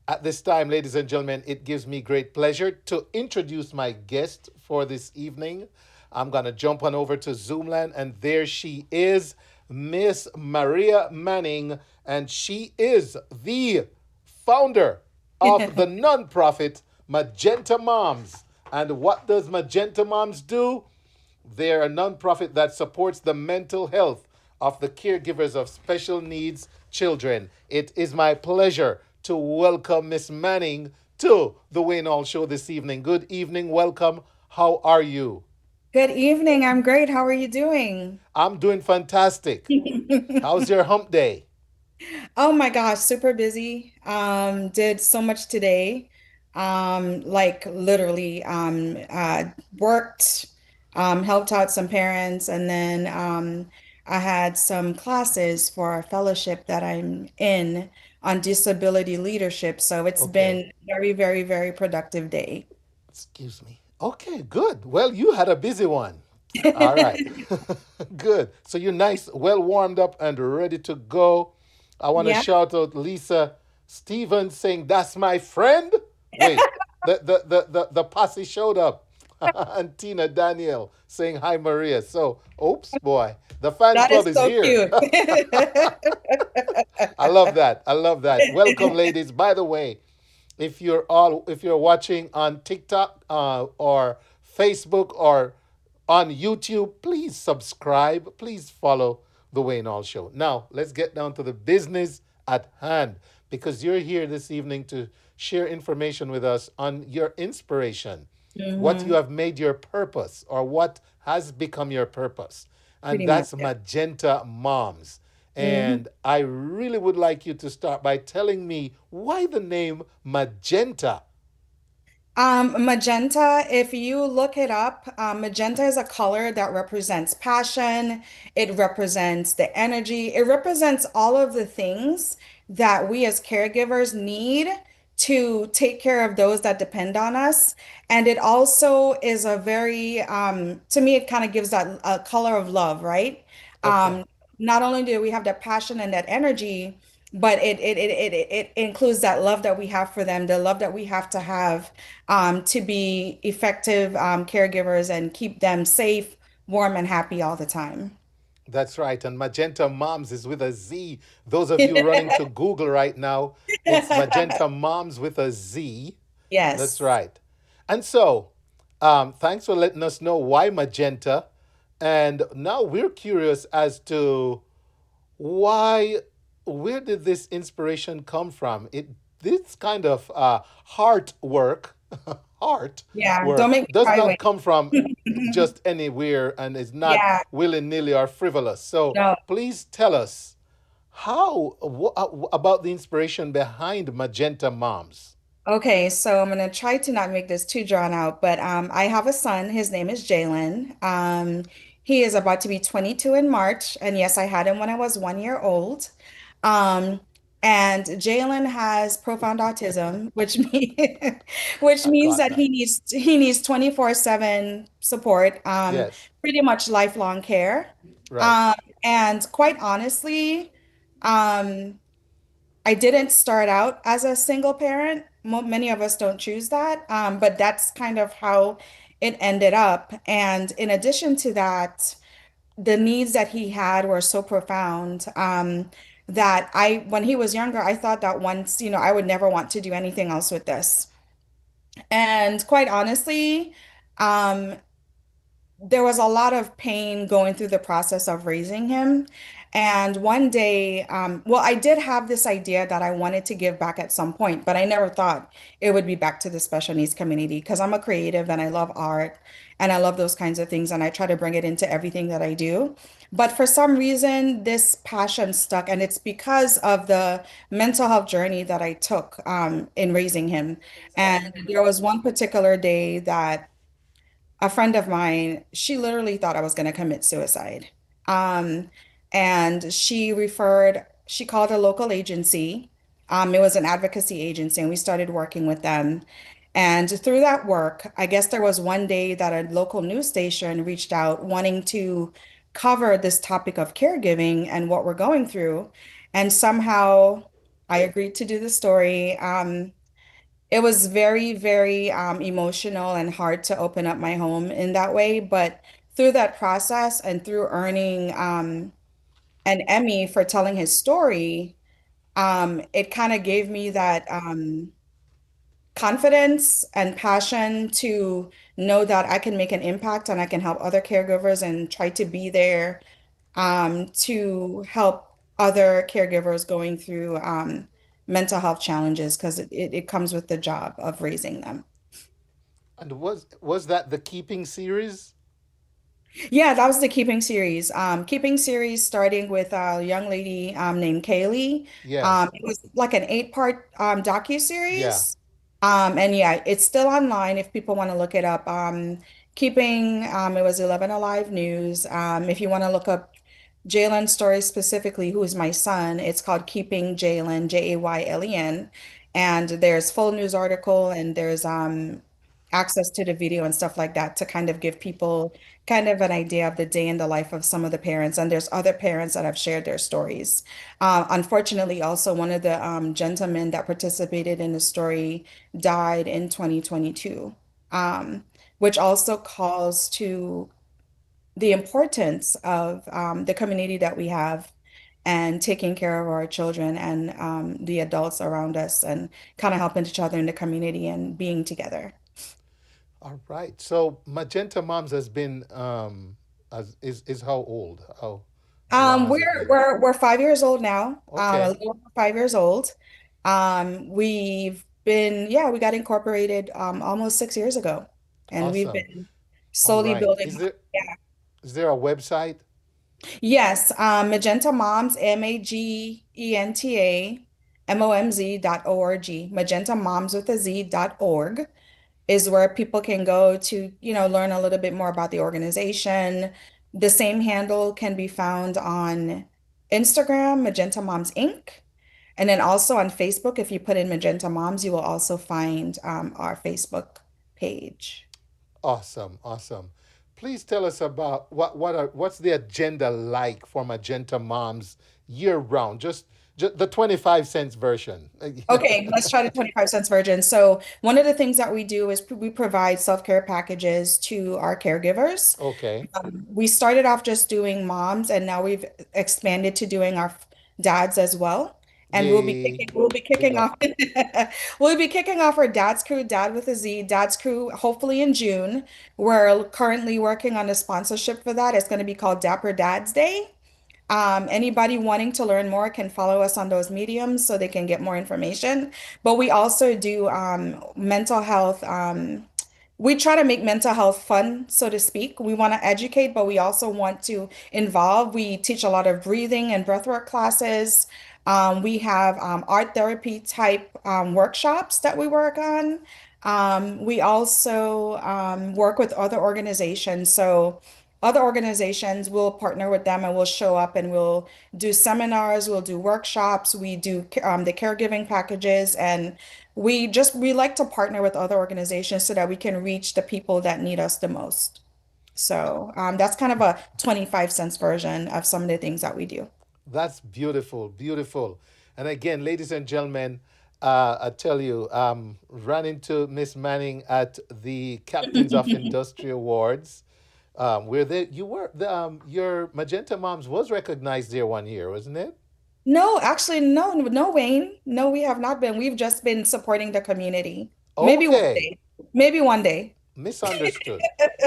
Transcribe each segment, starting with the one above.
At this time, ladies and gentlemen, it gives me great pleasure to introduce my guest for this evening. I'm going to jump on over to Zoomland, and there she is, Miss Maria Manning, and she is the founder of the nonprofit Magenta Moms. And what does Magenta Moms do? They're a nonprofit that supports the mental health of the caregivers of special needs children. It is my pleasure to welcome Miss Manning to the Wayne Hall Show this evening. Good evening, welcome. How are you? Good evening. I'm great. How are you doing? I'm doing fantastic. How's your hump day? Oh my gosh, super busy. Did so much today. Like literally, worked, helped out some parents, and then I had some classes for a fellowship that I'm in on disability leadership. So it's Okay. been very, very, very productive day. Excuse me. Okay, good. Well, you had a busy one. All right. Good. So you're nice, well warmed up, and ready to go. I want to Yeah. shout out Lisa Stevens saying, "That's my friend." Wait, the posse showed up. And Tina Daniel saying, "Hi, Maria." So, oops, boy, the fans That club is is so here. cute. I love that. I love that. Welcome, ladies. By the way, if you're watching on TikTok or Facebook or on YouTube, please subscribe. Please follow the Wayne All Show. Now let's get down to the business at hand because you're here this evening to share information with us on your inspiration, what you hmm have made your purpose or what has become your purpose. And Pretty much, that's yeah. Magenta Moms. hmm And I really would like you to start by telling me why the name Magenta. Magenta, if you look it up, magenta is a color that represents passion. It represents the energy. It represents all of the things that we as caregivers need to take care of those that depend on us. And it also is a very, to me, it kind of gives that a color of love, right? Okay. Um, Not only do we have that passion and that energy, but it includes that love that we have for them, the love that we have to be effective caregivers and keep them safe, warm, and happy all the time. That's right. And Magenta Moms is with a Z. Those of you running to Google right now, it's Magenta Moms with a Z. That's Yes. right. And so, thanks for letting us know why Magenta. And now we're curious as to why, where did this inspiration come from? This kind of heart work, heart Yeah. Don't work make me does cry, not Wayne. come from just anywhere and is not Yeah. willy-nilly or frivolous. So No. please tell us about the inspiration behind Magenta Moms. Okay, so I'm gonna try to not make this too drawn out, but I have a son. His name is Jalen. He is about to be 22 in March, and yes, I had him when I was 1 year old. Um, and Jalen has profound autism, which I means got that that. he needs 24/7 support, Yes, pretty much lifelong care. right. Um, and quite honestly, um, I didn't start out as a single parent. Many of us don't choose that, but that's kind of how it ended up. And in addition to that, the needs that he had were so profound that when he was younger, I thought that once, I would never want to do anything else with this. And quite honestly, um, there was a lot of pain going through the process of raising him. And one day, well, I did have this idea that I wanted to give back at some point, but I never thought it would be back to the special needs community because I'm a creative and I love art and I love those kinds of things and I try to bring it into everything that I do. But for some reason, this passion stuck, and it's because of the mental health journey that I took in raising him. And there was one particular day that a friend of mine, she literally thought I was going to commit suicide. Um, and she called a local agency. It was an advocacy agency, and we started working with them. And through that work, I guess there was one day that a local news station reached out wanting to cover this topic of caregiving and what we're going through. And somehow I agreed to do the story. it was very, very emotional and hard to open up my home in that way. But through that process and through earning an Emmy for telling his story, it kind of gave me that confidence and passion to know that I can make an impact and I can help other caregivers and try to be there to help other caregivers going through mental health challenges because it comes with the job of raising them. And was that the Keeping series? Yeah, that was the Keeping series. Keeping series starting with a young lady named Kaylee. Yes. It was like an eight-part Yeah. docu-series. And yeah, it's still online if people want to look it up. Keeping, it was 11 Alive News. If you want to look up Jalen's story specifically, who is my son, it's called Keeping Jalen, Jaylen. And there's full news article and there's access to the video and stuff like that to kind of give people kind of an idea of the day in the life of some of the parents. And there's other parents that have shared their stories. Unfortunately, also one of the gentlemen that participated in the story died in 2022, um, which also calls to the importance of the community that we have and taking care of our children and the adults around us and kind of helping each other in the community and being together. All right. So Magenta Moms has been is how old? How long has it been? We're 5 years old now. A Okay. little over 5 years old. We've been yeah, we got incorporated almost 6 years ago, and we've Awesome. been All slowly right. building up. Yeah. Is there a website? Yes, Magenta Moms, MAGENTA MOMZ.org. Magenta Moms with a Z.org is where people can go to, learn a little bit more about the organization. The same handle can be found on Instagram, Magenta Moms Inc. And then also on Facebook, if you put in Magenta Moms, you will also find our Facebook page. Awesome. Awesome. Please tell us about what's the agenda like for Magenta Moms year round? Just the 25 cents version. Okay, let's try the 25 cents version. So, one of the things that we do is we provide self-care packages to our caregivers. Okay. We started off just doing moms, and now we've expanded to doing our dads as well. And Yay. we'll be Big kicking up. off we'll be kicking off our Dad's Crew, Dad with a Z, Dad's Crew, hopefully in June. We're currently working on a sponsorship for that. It's going to be called Dapper Dad's Day. Anybody wanting to learn more can follow us on those mediums so they can get more information. But we also do mental health. We try to make mental health fun, so to speak. We want to educate, but we also want to involve. We teach a lot of breathing and breathwork classes. We have art therapy type workshops that we work on. We also work with other organizations. So other organizations will partner with them and we'll show up and we'll do seminars, we'll do workshops, we do the caregiving packages, and we like to partner with other organizations so that we can reach the people that need us the most. So that's kind of a 25 cents version of some of the things that we do. That's beautiful, beautiful. And again, ladies and gentlemen, I tell you, ran into Miss Manning at the Captains of Industry Awards, where you were your Magenta Moms was recognized there one year, wasn't it? No, actually, no, no, Wayne. No, we have not been. We've just been supporting the community. Maybe one Okay, day. Maybe one day. misunderstood.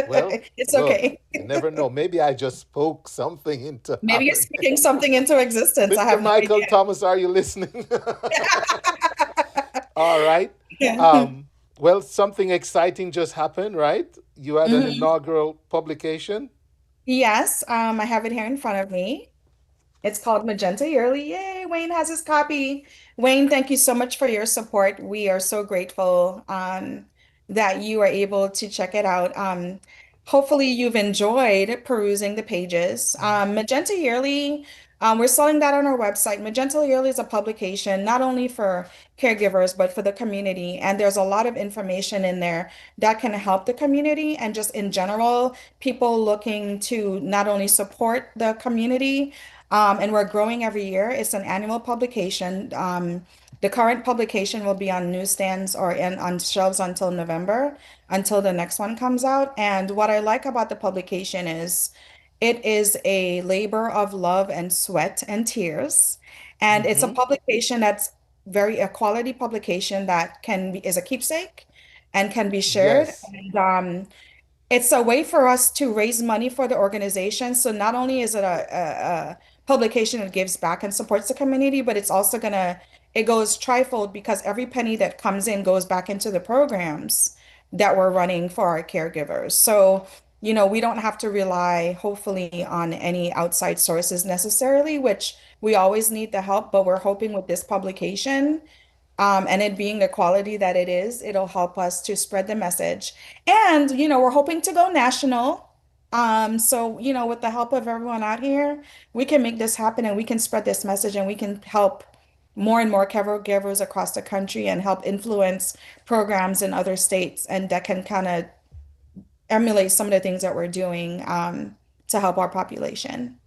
Well, It's look, okay. you never know. Maybe I just spoke something into Maybe you're happening. speaking something into existence. I Mr. have no Michael idea. Thomas, are you listening? All right. Yeah. Well, something exciting just happened, right? You had an Mhm. inaugural publication. Yes, I have it here in front of me. It's called Magenta Yearly. Yay, Wayne has his copy. Wayne, thank you so much for your support. We are so grateful that you are able to check it out. Hopefully, you've enjoyed perusing the pages. Magenta Yearly, we're selling that on our website. Magenta Yearly is a publication not only for caregivers, but for the community. And there's a lot of information in there that can help the community and just in general, people looking to not only support the community, and we're growing every year. It's an annual publication. The current publication will be on newsstands or on shelves until November, until the next one comes out. And what I like about the publication is it is a labor of love and sweat and tears. And it's a Mm-hmm. publication that's very a quality publication that is a keepsake and can be shared. Yes. And it's a way for us to raise money for the organization. So not only is it a publication that gives back and supports the community, but it's also it goes trifold because every penny that comes in goes back into the programs that we're running for our caregivers. So, we don't have to rely, hopefully, on any outside sources necessarily, which we always need the help, but we're hoping with this publication and it being the quality that it is, it'll help us to spread the message. And, we're hoping to go national. So, with the help of everyone out here, we can make this happen and we can spread this message and we can help more and more caregivers across the country and help influence programs in other states and that can kind of emulate some of the things that we're doing to help our population.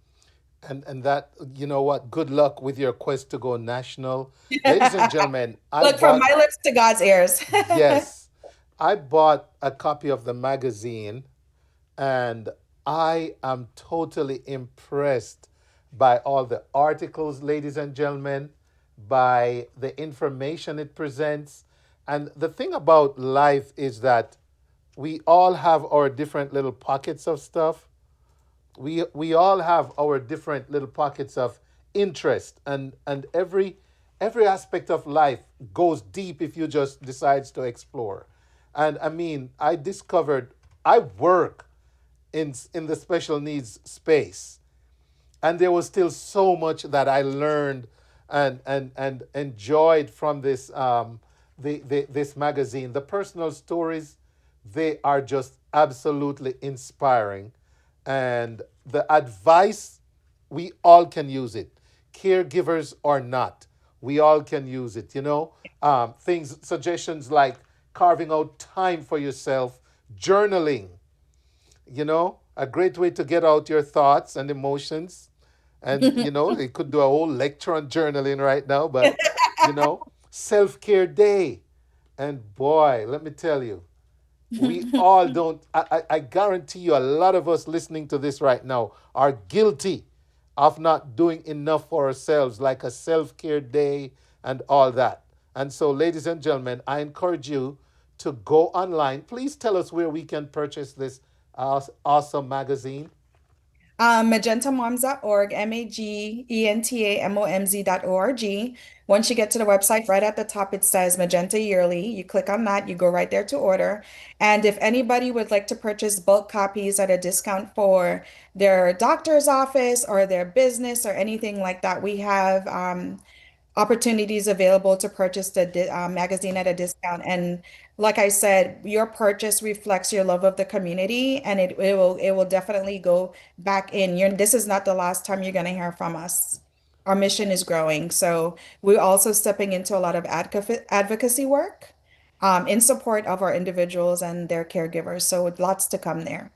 And that, you know what? Good luck with your quest to go national. Ladies and gentlemen, I Look, from bought, my lips to God's ears. yes, I bought a copy of the magazine, and I am totally impressed by all the articles, ladies and gentlemen, by the information it presents. And the thing about life is that we all have our different little pockets of stuff. We all have our different little pockets of interest, and every aspect of life goes deep if you just decides to explore. And I mean, I discovered I work in the special needs space, and there was still so much that I learned and enjoyed from this magazine. The personal stories, they are just absolutely inspiring, and the advice, we all can use it, caregivers or not. We all can use it. Things, suggestions like carving out time for yourself, journaling, a great way to get out your thoughts and emotions. And, they could do a whole lecture on journaling right now, but, self care day. And boy, let me tell you, we all don't, I guarantee you, a lot of us listening to this right now are guilty of not doing enough for ourselves, like a self care day and all that. And so, ladies and gentlemen, I encourage you to go online. Please tell us where we can purchase this awesome magazine. MagentaMomz.org, Magentamomz.org. Once you get to the website, right at the top, it says Magenta Yearly. You click on that, you go right there to order. And if anybody would like to purchase bulk copies at a discount for their doctor's office or their business or anything like that, we have opportunities available to purchase the magazine at a discount. And like I said, your purchase reflects your love of the community, and it will definitely go back in. This is not the last time you're going to hear from us. Our mission is growing, so we're also stepping into a lot of advocacy work in support of our individuals and their caregivers. So lots to come there.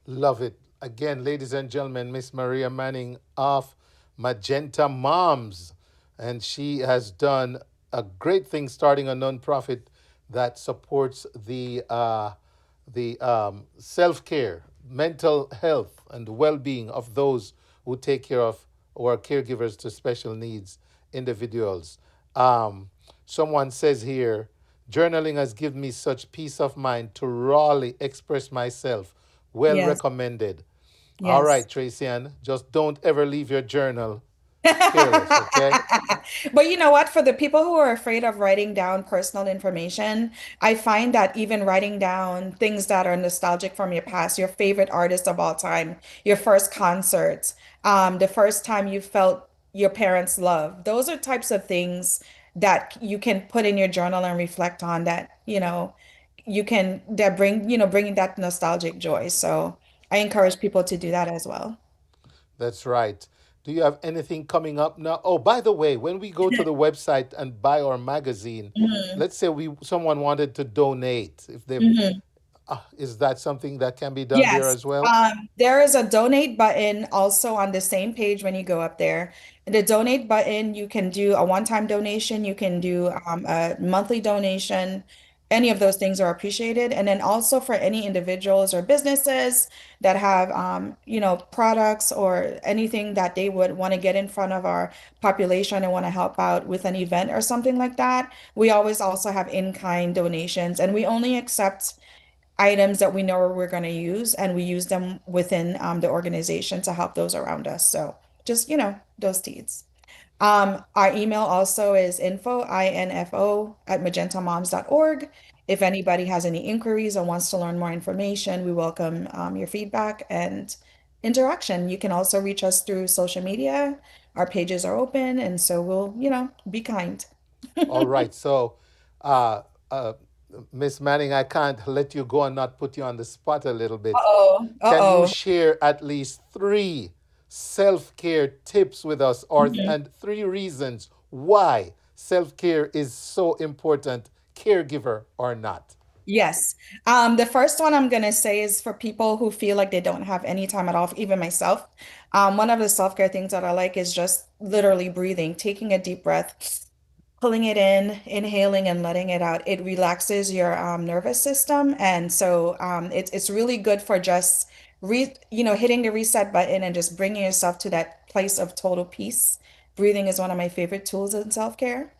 Love it. Again, ladies and gentlemen, Miss Maria Manning of Magenta Moms. And she has done a great thing starting a nonprofit that supports the self care, mental health, and well being of those who take care of or are caregivers to special needs individuals. Um, Someone says here, journaling has given me such peace of mind to rawly express myself. Well Yes, recommended. All yes. right, Tracy Ann, just don't ever leave your journal careless, okay? But you know what? For the people who are afraid of writing down personal information, I find that even writing down things that are nostalgic from your past, your favorite artist of all time, your first concert, the first time you felt your parents' love, those are types of things that you can put in your journal and reflect on that, that bringing that nostalgic joy. So I encourage people to do that as well. That's right. Do you have anything coming up now? Oh, by the way, when we go to the website and buy our magazine, Mhm. let's say we someone wanted to donate, if they Mhm. Is that something that can be done there Yes. as well? There is a donate button also on the same page when you go up there. The donate button, you can do a one-time donation, you can do a monthly donation. Any of those things are appreciated. And then also for any individuals or businesses that have, products or anything that they would want to get in front of our population and want to help out with an event or something like that, we always also have in-kind donations, and we only accept items that we know we're going to use, and we use them within the organization to help those around us. So just, those deeds. Our email also is info at magentamoms.org. If anybody has any inquiries or wants to learn more information, we welcome your feedback and interaction. You can also reach us through social media. Our pages are open, and so we'll, be kind. All right. So, uh, uh, Miss Manning, I can't let you go and not put you on the spot a little bit. Uh-oh. Can you Uh-oh. share at least three self-care tips with us, or Mhm. and three reasons why self-care is so important, caregiver or not? Yes. The first one I'm gonna say is for people who feel like they don't have any time at all, even myself. One of the self-care things that I like is just literally breathing, taking a deep breath, pulling it in, inhaling and letting it out. It relaxes your nervous system. And so it's really good for just hitting the reset button and just bringing yourself to that place of total peace. Breathing is one of my favorite tools in self-care.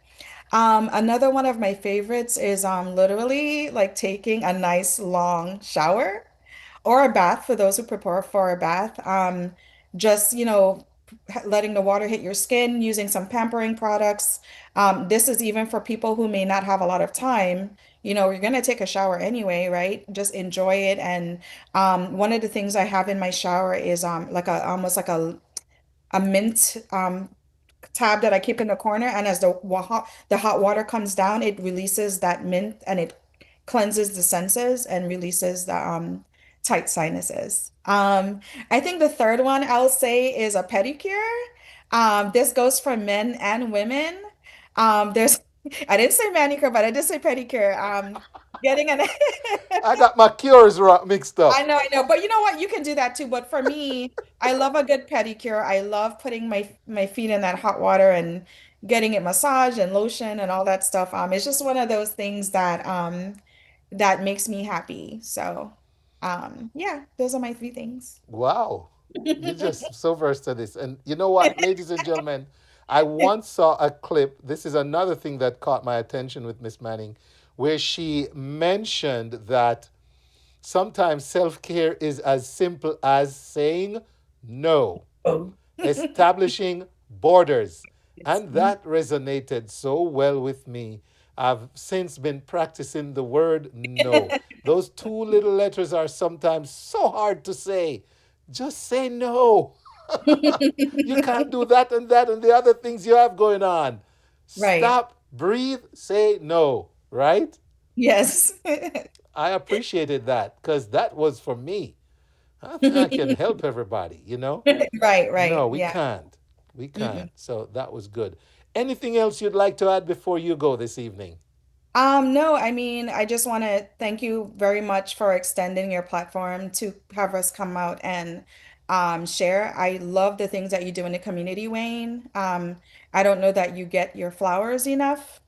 Another one of my favorites is literally like taking a nice long shower or a bath for those who prepare for a bath. Just, letting the water hit your skin, using some pampering products. This is even for people who may not have a lot of time. You're gonna take a shower anyway, right? Just enjoy it. And one of the things I have in my shower is like a almost like a mint tab that I keep in the corner, and as the hot water comes down, it releases that mint and it cleanses the senses and releases the tight sinuses. I think the third one I'll say is a pedicure. This goes for men and women. There's I didn't say manicure, but I did say pedicure. Getting an I got my cures mixed up. I know, but you know what? You can do that too. But for me, I love a good pedicure. I love putting my feet in that hot water and getting it massaged and lotion and all that stuff. It's just one of those things that makes me happy. So, yeah, those are my three things. Wow. You're just so versed at this. And you know what, ladies and gentlemen, I once saw a clip. This is another thing that caught my attention with Miss Manning, where she mentioned that sometimes self care is as simple as saying no, Oh. establishing borders. Yes. And that resonated so well with me. I've since been practicing the word no. Those two little letters are sometimes so hard to say. Just say no. You can't do that and the other things you have going on. Right. Stop, breathe, say no, right? Yes. I appreciated that because that was for me. I think I can help everybody, Right, No, right. we Yeah. can't. We Mm-mm. can't. So that was good. Anything else you'd like to add before you go this evening? No, I mean, I just want to thank you very much for extending your platform to have us come out and share. I love the things that you do in the community, Wayne. I don't know that you get your flowers enough.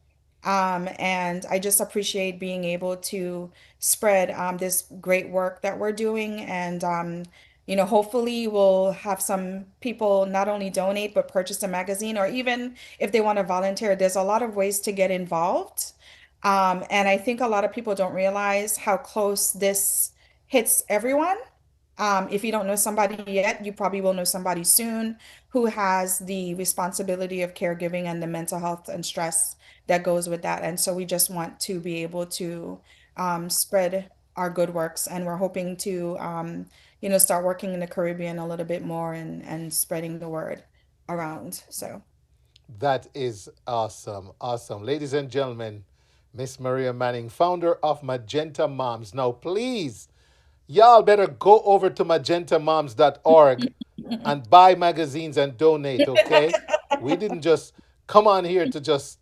And I just appreciate being able to spread this great work that we're doing. And, hopefully we'll have some people not only donate, but purchase a magazine, or even if they want to volunteer, there's a lot of ways to get involved. And I think a lot of people don't realize how close this hits everyone. If you don't know somebody yet, you probably will know somebody soon who has the responsibility of caregiving and the mental health and stress that goes with that. And so we just want to be able to spread our good works, and we're hoping to, start working in the Caribbean a little bit more and spreading the word around. So. That is awesome. Awesome. Ladies and gentlemen, Miss Maria Manning, founder of Magenta Moms. Now, please, y'all better go over to magentamoms.org and buy magazines and donate, okay? We didn't just come on here to just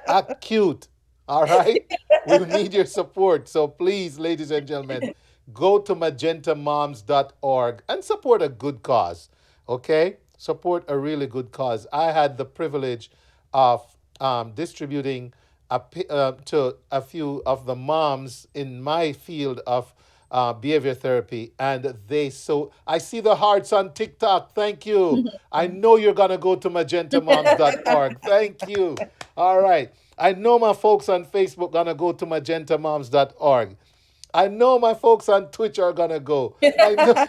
act cute. All right? We need your support. So please, ladies and gentlemen, go to magentamoms.org and support a good cause. Okay? Support a really good cause. I had the privilege of distributing to a few of the moms in my field of behavior therapy, and I see the hearts on TikTok. Thank you. I know you're gonna go to magentamoms.org. Thank you. All right. I know my folks on Facebook gonna go to magentamoms.org. I know my folks on Twitch are gonna go. I know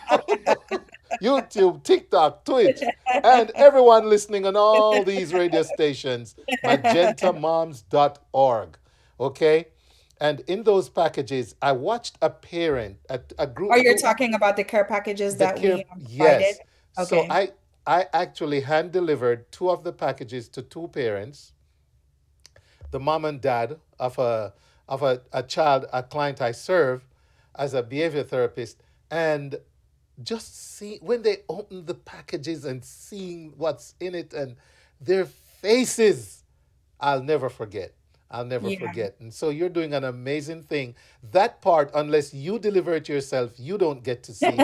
YouTube, TikTok, Twitch, and everyone listening on all these radio stations, magentamoms.org. Okay? And in those packages, I watched a parent, a Or group, you're two, talking about the care packages the that we care, provided? yes. So Okay. I actually hand delivered two of the packages to two parents, the mom and dad of a child, a client I serve as a behavior therapist, and just see when they open the packages and seeing what's in it and their faces, I'll never forget. I'll never Yeah. forget. And so you're doing an amazing thing. That part, unless you deliver it yourself, you don't get to see.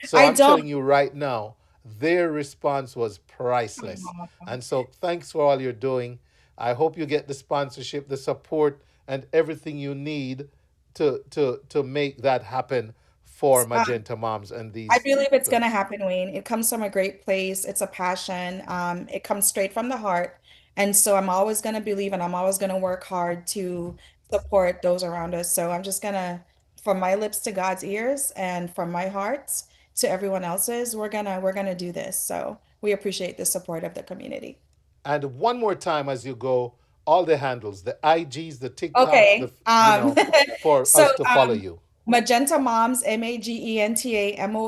So I I'm telling don't. you right now, their response was priceless. And so thanks for all you're doing. I hope you get the sponsorship, the support, and everything you need to make that happen for Magenta Moms and I these believe it's going to groups. happen, Wayne. It comes from a great place. It's a passion. It comes straight from the heart. And so I'm always going to believe and I'm always going to work hard to support those around us. So I'm just going to, from my lips to God's ears and from my heart to everyone else's, we're gonna do this. So we appreciate the support of the community. And one more time as you go, all the handles, the IGs, the TikToks, Okay. for So us to follow you. Magenta Moms,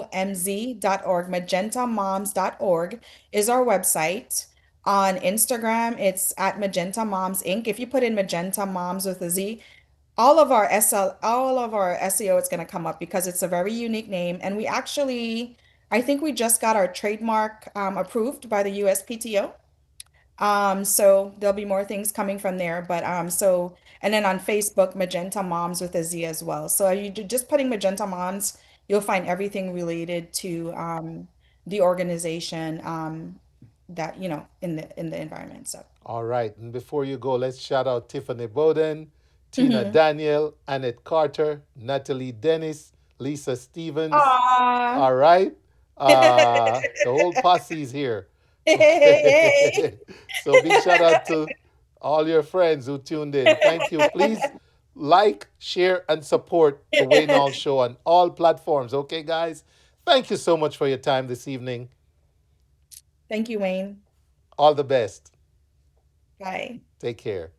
MAGENTAMOMZ.org, magentamoms.org is our website. On Instagram, it's at Magenta Moms Inc. If you put in Magenta Moms with a Z, all of our SEO is going to come up because it's a very unique name. And we actually, I think we just got our trademark approved by the USPTO. So there'll be more things coming from there, but and then on Facebook, Magenta Moms with a Z as well. So just putting Magenta Moms, you'll find everything related to the organization that in the environment. So All right. And before you go, let's shout out Tiffany Bowden, Tina mhm. Daniel, Annette Carter, Natalie Dennis, Lisa Stevens. Aw. All right. The whole posse's here. Hey. Okay. So big shout out to all your friends who tuned in. Thank you. Please like, share, and support the Wayne All Show on all platforms. Okay, guys? Thank you so much for your time this evening. Thank you, Wayne. All the best. Bye. Take care.